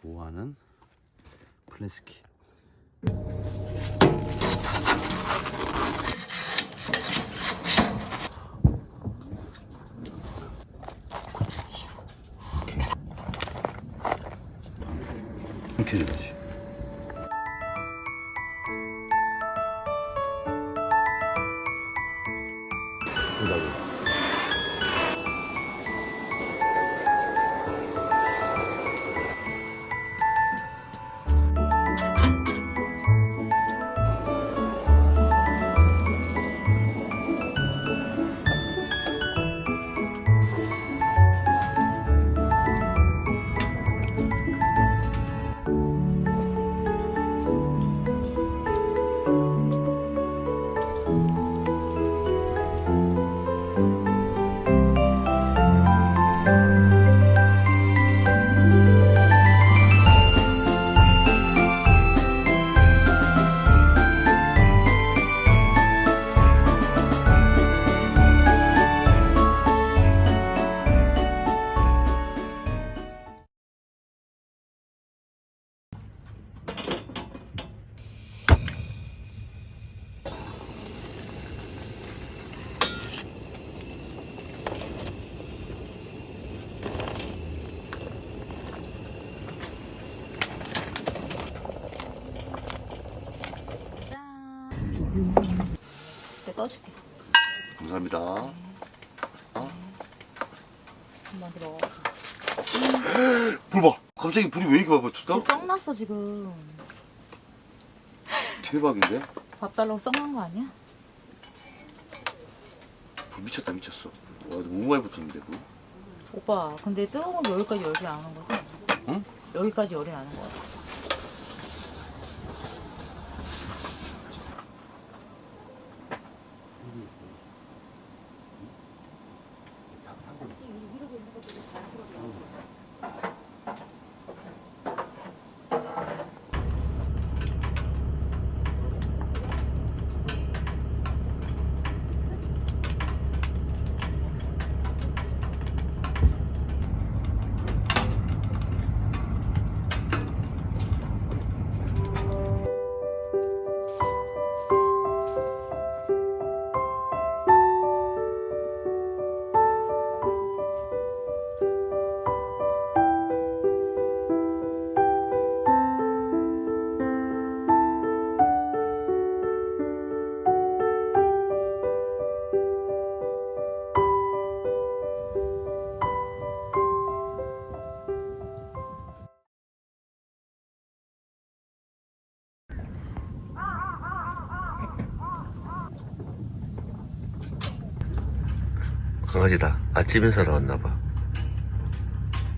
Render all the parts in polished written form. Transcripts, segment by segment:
보호하는 플래스킷. 이렇게 줘야지. 나도. 내가 떠줄게. 감사합니다. 한번 들어. 불 봐. 갑자기 불이 왜 이렇게 와버렸어? 썩났어 지금. 대박인데? 밥 달라고 썩난 거 아니야? 불 미쳤다 미쳤어. 와, 너무 많이 붙었는데 불. 오빠, 근데 뜨거운 게 여기까지 열이 나는 거지? 응? 여기까지 열이 나는 거야. 강아지다. 아침 인사로 왔나봐.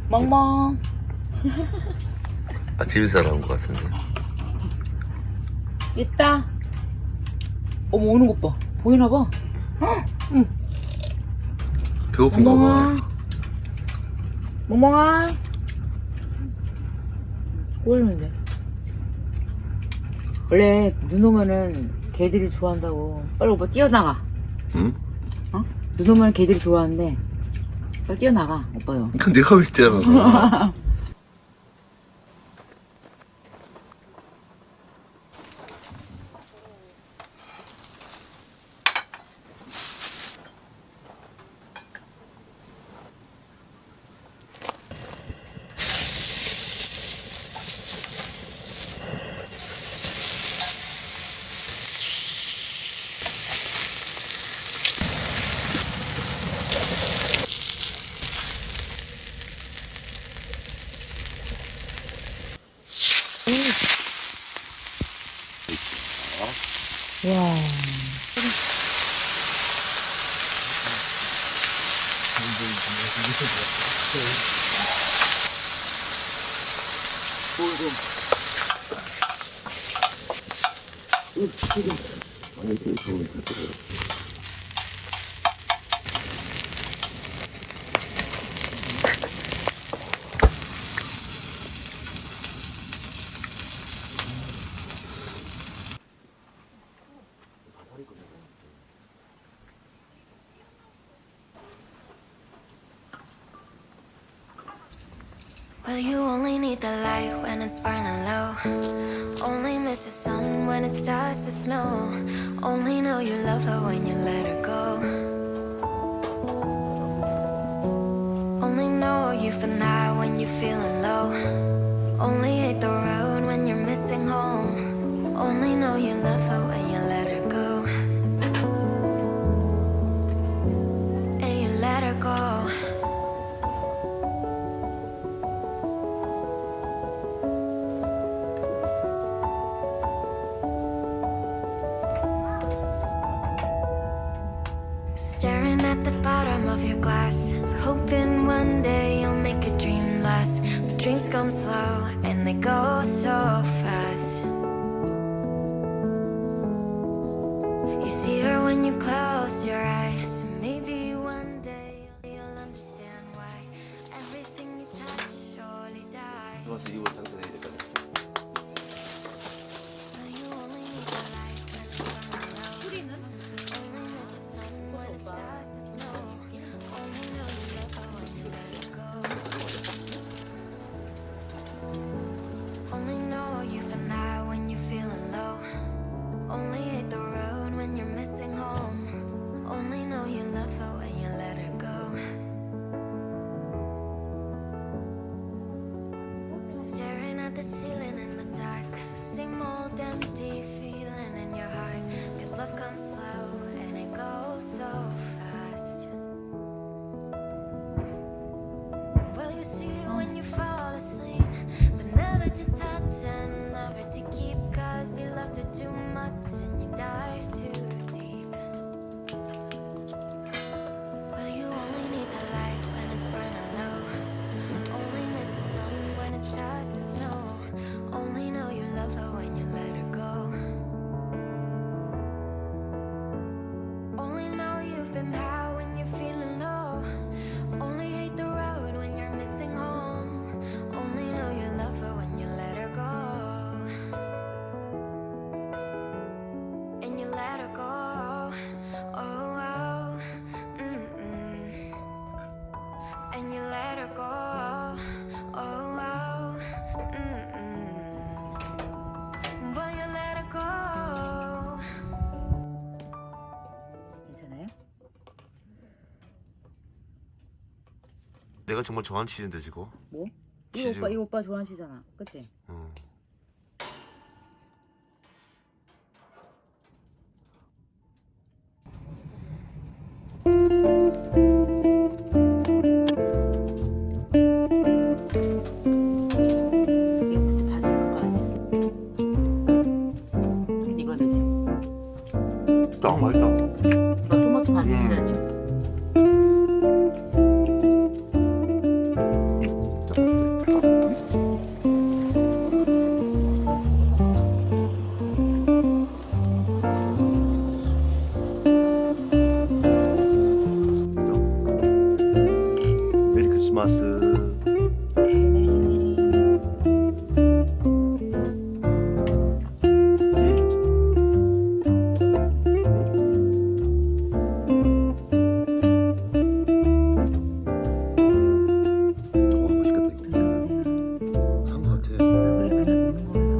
멍멍. 아침 인사로 온 것 같은데. 있다. 어머, 오는 것 봐. 보이나 봐. 응. 배고픈가 멍멍아. 봐. 멍멍아. 뭐 이러는데? 원래 눈 오면은 개들이 좋아한다고. 빨리 오빠 뛰어나가. 응? 어? 눈 오면 개들이 좋아하는데 빨리 뛰어나가 오빠요. 그럼 내가 왜 뛰어나가? 와. Well, you only need the light when it's burning low. Only miss the sun when it starts to snow. Only know you love her when you let her go. Only know you for now when you're feeling low. Only hate the road when you're missing home. Only know you love her when you let her go. And you let her go. Staring at the bottom of your glass, hoping one day you'll make a dream last. But dreams come slow and they go so fast. You see her when you close your eyes. Maybe one day you'll understand why everything you touch surely dies. 좋아서 이거 장사해야 될 것 같아. Well, you only need the light when it's burning low. 뿌리는? Only miss the sun when it starts to snow. Only know you love her when you let her go. Only know you for now when you're feeling low. Only hate the road when you're missing home. Only know you love her when you let her go. Staring at the ceiling in the dark, same old empty feeling in your heart. 'Cause love comes slow and it goes so fast. Well, you see it when you fall asleep, but never to touch and never to keep. 'Cause you loved her too much and you dive too deep. Well, you only need the light when it's burning low. Only miss the sun when it starts to snow. Only know you love her when you let her go. Only know you've been high when you're feeling low. Only hate the road when you're missing home. Only know you love her when you let her go. And you let her go. Oh, oh. Mm-mm. And you let her go. Oh, oh. Mm-mm. Well, you let her go. 괜찮아요? 내가 정말 좋아하는 치즈인데 지금. 뭐? 치즈. 이거 오빠 좋아하는 치잖아. 그치? 응. 이거 그때 바질 거 아니야? 이거 되지? 딱 맛있다. 이거 토마토 바질이라니. 메리 크리스마스. 와 맛있겠다 이거. 드셔보세요. 산 것 같아. 그래 맨날 먹는 거여서.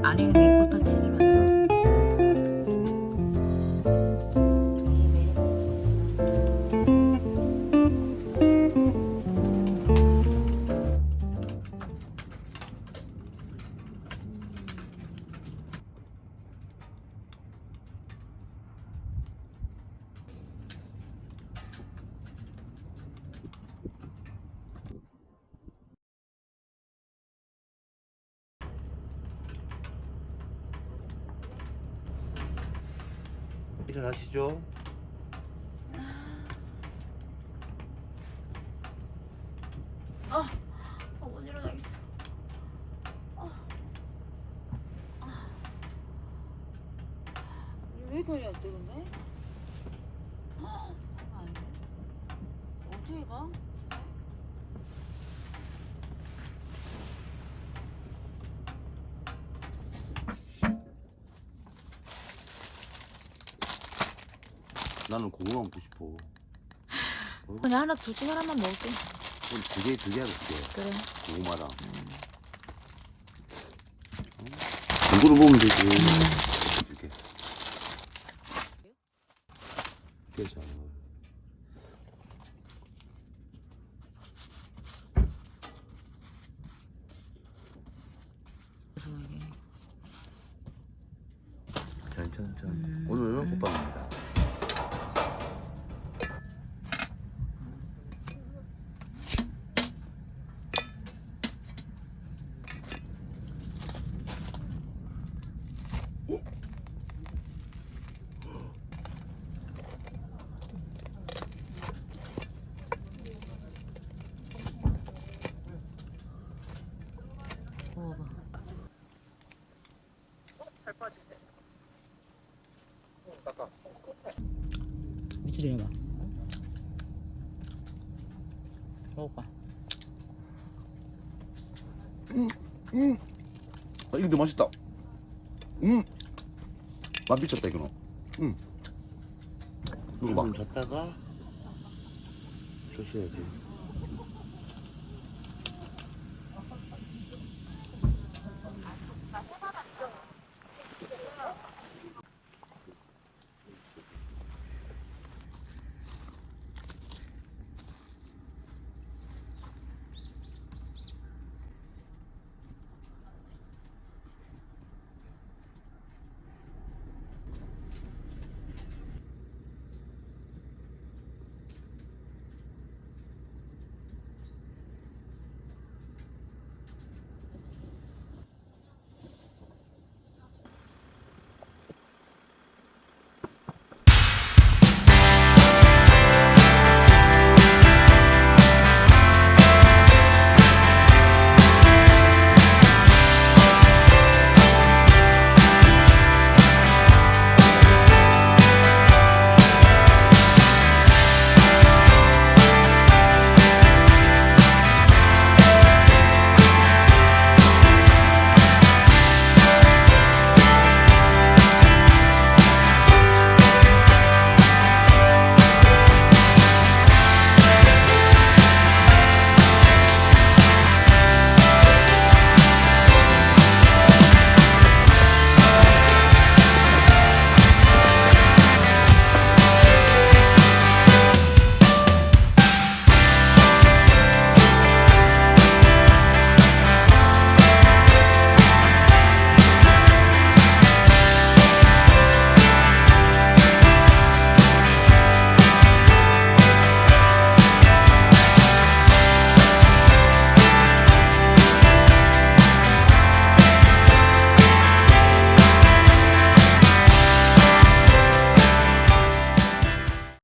안에 리코타 치즈로 하더라고. 일어나시죠. 못 일어나겠어. 왜 이렇게 안 돼, 근데? 아닌데? 어떻게 가? 나는 고구마 먹고 싶어. 그냥 하나 둘 중 하나만 먹을게. 그럼 두개 하자, 2개. 그래. 고구마랑. 이거로 먹으면 되지. 2개. 깨자. 괜찮죠. 오늘은 호빵입니다. 먹어봐. 밑에 내려봐. 먹어봐. 아, 이거 맛있다. 맛 미쳤다, 이거는. 이거 봐. 잤다가 줬어야지.